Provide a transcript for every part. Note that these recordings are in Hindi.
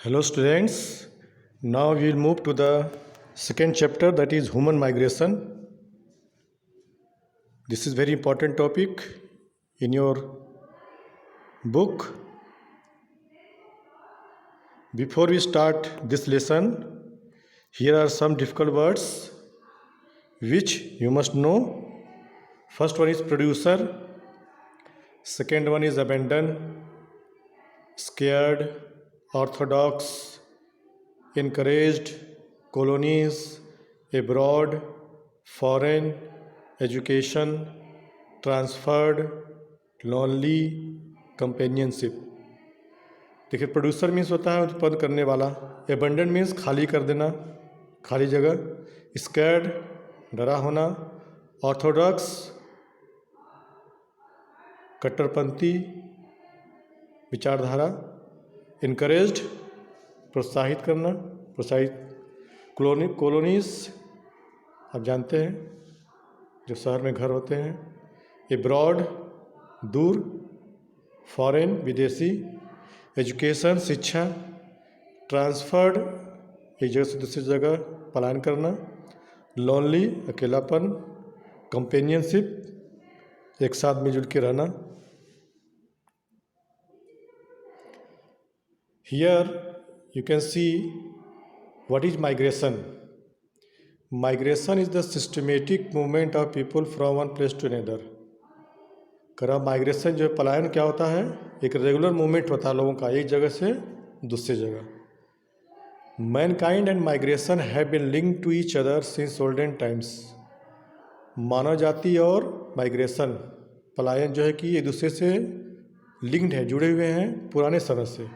Hello students, now we will move to the second chapter, that is human migration. This is very important topic in your book. Before we start this lesson, here are some difficult words which you must know. First one is producer, second one is abandon, scared, orthodox, encouraged, colonies, abroad, foreign, education, transferred, lonely, companionship. देखिए प्रोड्यूसर मीन्स होता है उत्पन्न करने वाला, एबंडन मीन्स खाली कर देना, खाली जगह, स्कैर्ड डरा होना, ऑर्थोडॉक्स कट्टरपंथी विचारधारा, इनकरेज्ड प्रोत्साहित करना, कॉलोनीज आप जानते हैं जो शहर में घर होते हैं, एब्रॉड दूर, फॉरेन विदेशी, एजुकेशन शिक्षा, ट्रांसफर्ड एक जगह से दूसरी जगह पलायन करना, लोनली अकेलापन, कंपेनियनशिप एक साथ मिलजुल के रहना. Here you can see what is migration. Migration is the systematic movement of people from one place to another. करा माइग्रेशन जो है पलायन क्या होता है, एक रेगुलर मूवमेंट होता है लोगों का एक जगह से दूसरी जगह. Mankind and migration have been linked to each other since olden times. मानव जाति और माइग्रेशन पलायन जो है कि एक दूसरे से लिंक्ड है, जुड़े हुए हैं पुराने समय से.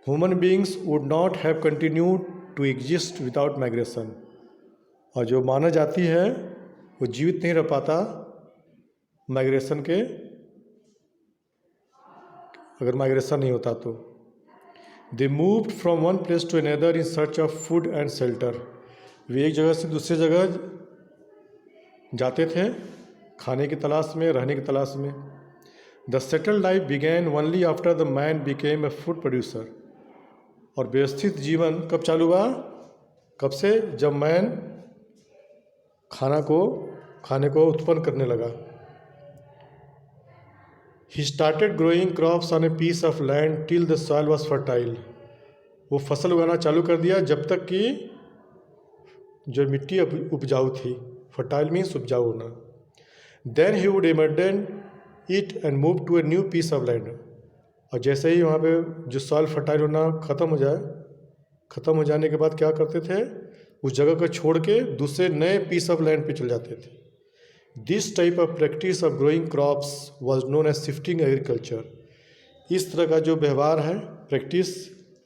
Human beings would not have continued to exist without migration. और जो मानव जाति है वो जीवित नहीं रह पाता माइग्रेशन के, अगर माइग्रेशन नहीं होता तो. They moved from one place to another in search of food and shelter. वे एक जगह से दूसरी जगह जाते थे खाने की तलाश में, रहने की तलाश में. The settled life began only after the man became a food producer. और व्यवस्थित जीवन कब चालू हुआ, कब से, जब मैन खाने को उत्पन्न करने लगा. He started growing crops on a piece of land till the soil was fertile. वो फसल उगाना चालू कर दिया जब तक कि जो मिट्टी उपजाऊ थी. फर्टाइल मीन्स उपजाऊ होना. Then he would abandon it and move to a new piece of land. और जैसे ही वहाँ पे जो सॉइल फर्टाइल होना ख़त्म हो जाने के बाद क्या करते थे, उस जगह को छोड़ के दूसरे नए पीस ऑफ लैंड पे चले जाते थे. This type of practice of growing crops was known as shifting agriculture. इस तरह का जो व्यवहार है, प्रैक्टिस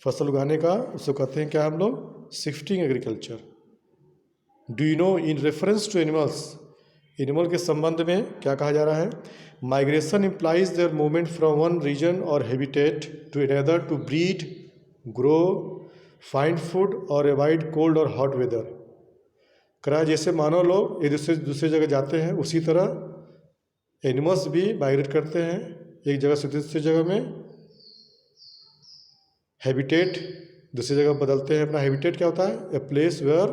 फसल उगाने का, उसको कहते हैं क्या हम लोग, shifting agriculture. Do you know in reference to animals, animal के संबंध में क्या कहा जा रहा है, migration implies their movement from one region और habitat to another to breed, grow, find food और अवॉइड कोल्ड और हॉट वेदर. करा जैसे मानव लोग एक दूसरे जगह जाते हैं, उसी तरह एनिमल्स भी माइग्रेट करते हैं एक जगह से दूसरी जगह में. हैबिटेट दूसरी जगह बदलते हैं. अपना हैबिटेट क्या होता है, a place where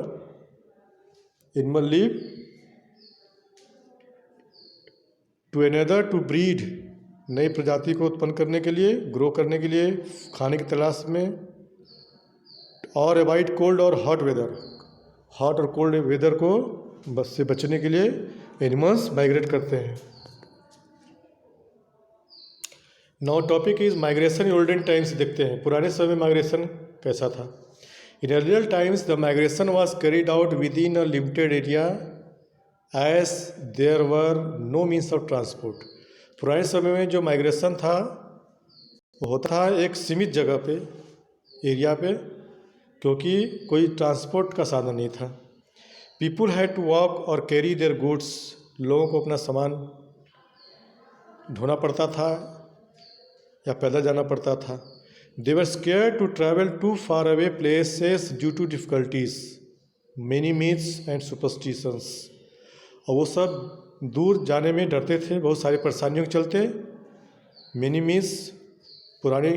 animal live, to another to breed नई प्रजाति को उत्पन्न करने के लिए, ग्रो करने के लिए, खाने की तलाश में, और अवॉइड कोल्ड और हॉट वेदर, हॉट और कोल्ड वेदर को से बचने के लिए एनिमल्स माइग्रेट करते हैं. Now topic is migration in olden times. देखते हैं पुराने समय में माइग्रेशन कैसा था. In earlier times the migration was carried out within a limited area as there were no means of transport. पुराने समय में जो माइग्रेशन था वो होता था एक सीमित जगह पे, एरिया पे, क्योंकि कोई ट्रांसपोर्ट का साधन नहीं था. पीपुल हैड टू वॉक और कैरी देयर गुड्स. लोगों को अपना सामान ढोना पड़ता था या पैदल जाना पड़ता था. They were scared to travel to far away places due to difficulties, many myths and superstitions. और वो सब दूर जाने में डरते थे, बहुत सारी परेशानियों के चलते. मेनी मिथ्स पुरानी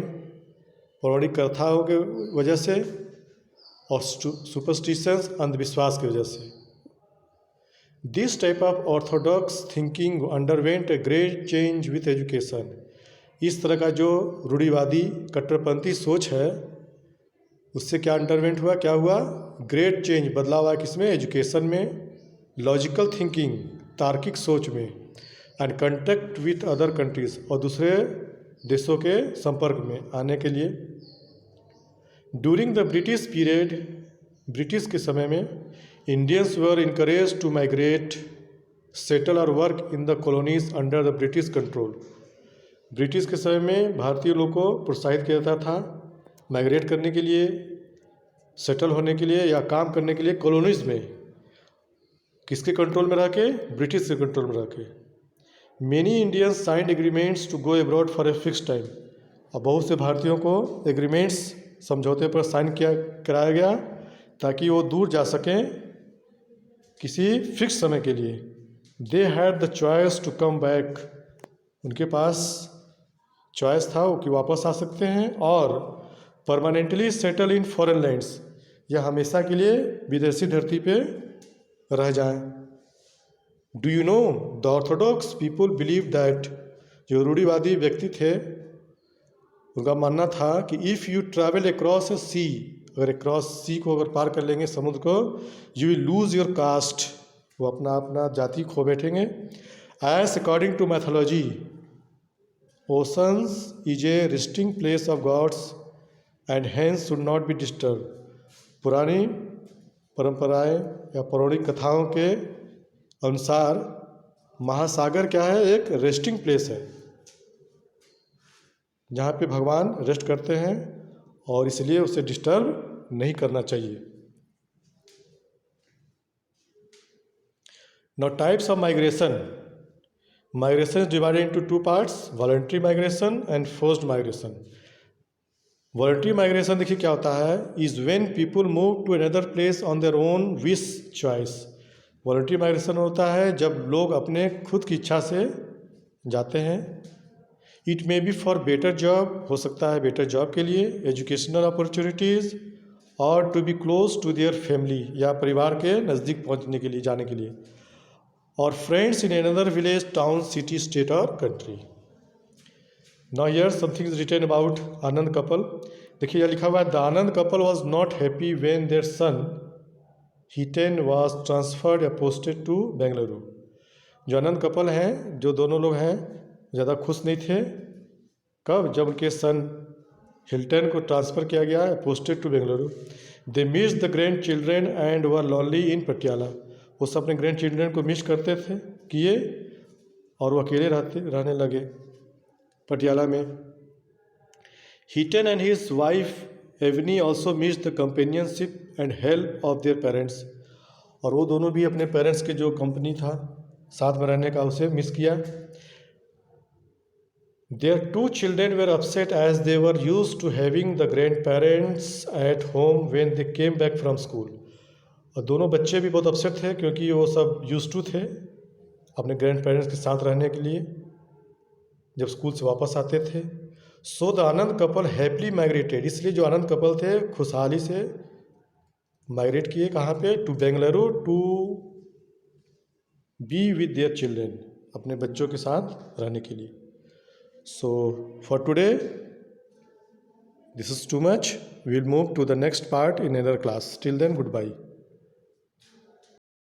पौराणिक कथाओं के वजह से और सुपरस्टिशंस अंधविश्वास की वजह से। This type of Orthodox thinking underwent a great change with education. इस तरह का जो रूढ़िवादी कट्टरपंथी सोच है उससे क्या अंडरवेंट हुआ, क्या हुआ, ग्रेट चेंज, बदलाव आया किसमें, एजुकेशन में, लॉजिकल थिंकिंग तार्किक सोच में, and contact with other countries और दूसरे देशों के संपर्क में आने के लिए। During the British period, British के समय में Indians were encourage to migrate, settle और work in the colonies under the British control. British के समय में भारतीय लोगों को प्रोत्साहित किया जाता था माइग्रेट करने के लिए, सेटल होने के लिए या काम करने के लिए कॉलोनीज में। किसके कंट्रोल में रह के, ब्रिटिश के कंट्रोल में रह के। Many Indians signed agreements to go abroad for a fix time. और बहुत से भारतीयों को एग्रीमेंट्स, समझौते पर साइन कराया गया ताकि वो दूर जा सकें किसी फिक्स समय के लिए। They had the choice to come back. उनके पास चॉइस था कि वापस आ सकते हैं और permanently settle in foreign lands, या हमेशा के लिए विदेशी धरती पे रह जाएं। Do you know the Orthodox people believe that, जो रूढ़िवादी व्यक्ति थे उनका मानना था कि इफ़ यू ट्रैवल अक्रॉस ए सी, अगर अक्रॉस सी को अगर पार कर लेंगे, समुद्र को, you will lose your caste, वो अपना अपना जाति खो बैठेंगे। As according to mythology, oceans is a resting place of gods and hence should not be disturb. पुरानी परंपराएं या पौराणिक कथाओं के अनुसार महासागर क्या है, एक रेस्टिंग प्लेस है जहाँ पे भगवान रेस्ट करते हैं और इसलिए उसे डिस्टर्ब नहीं करना चाहिए। Now types of migration. Migration is divided into two parts, voluntary migration and forced migration. Voluntary migration देखिए क्या होता है, is when people move to another place on their own wish choice. Voluntary migration होता है जब लोग अपने खुद की इच्छा से जाते हैं। It may be for better job, हो सकता है बेटर जॉब के लिए, एजुकेशनल अपॉर्चुनिटीज़, और to be close to their family, या परिवार के नज़दीक पहुंचने के लिए, जाने के लिए, और friends in another village, town, city, state और country. Now here something is written about Anand couple. देखिए यह लिखा हुआ है, the Anand couple was not happy when their son Hiten was transferred या पोस्टेड टू बेंगलुरु। जो आनंद कपल हैं, जो दोनों लोग हैं, ज़्यादा खुश नहीं थे। कब? जब उनके सन हिल्टन को ट्रांसफ़र किया गया, posted to Bengaluru. They miss the grand children and were lonely in Patiala. वो सब अपने ग्रैंड चिल्ड्रेन को मिस करते थे किए, और वो अकेले रहने लगे पटियाला में। Hiten and his wife Avni also miss the companionship and help of their parents. और वो दोनों भी अपने पेरेंट्स के जो कंपनी था, साथ में रहने का, उसे मिस किया। Their two children were upset as they were used to having the grandparents at home when they came back from school. और दोनों बच्चे भी बहुत अपसेट थे क्योंकि वो सब यूज्ड टू थे अपने ग्रैंड पेरेंट्स के साथ रहने के लिए जब स्कूल से वापस आते थे। So the Anand couple happily migrated. इसलिए जो आनंद कपल थे खुशहाली से माइग्रेट किए, कहाँ पे? To Bengaluru, to be with their children, अपने बच्चों के साथ रहने के लिए। So for today, this is too much. We'll move to the next part in another class. Till then, goodbye.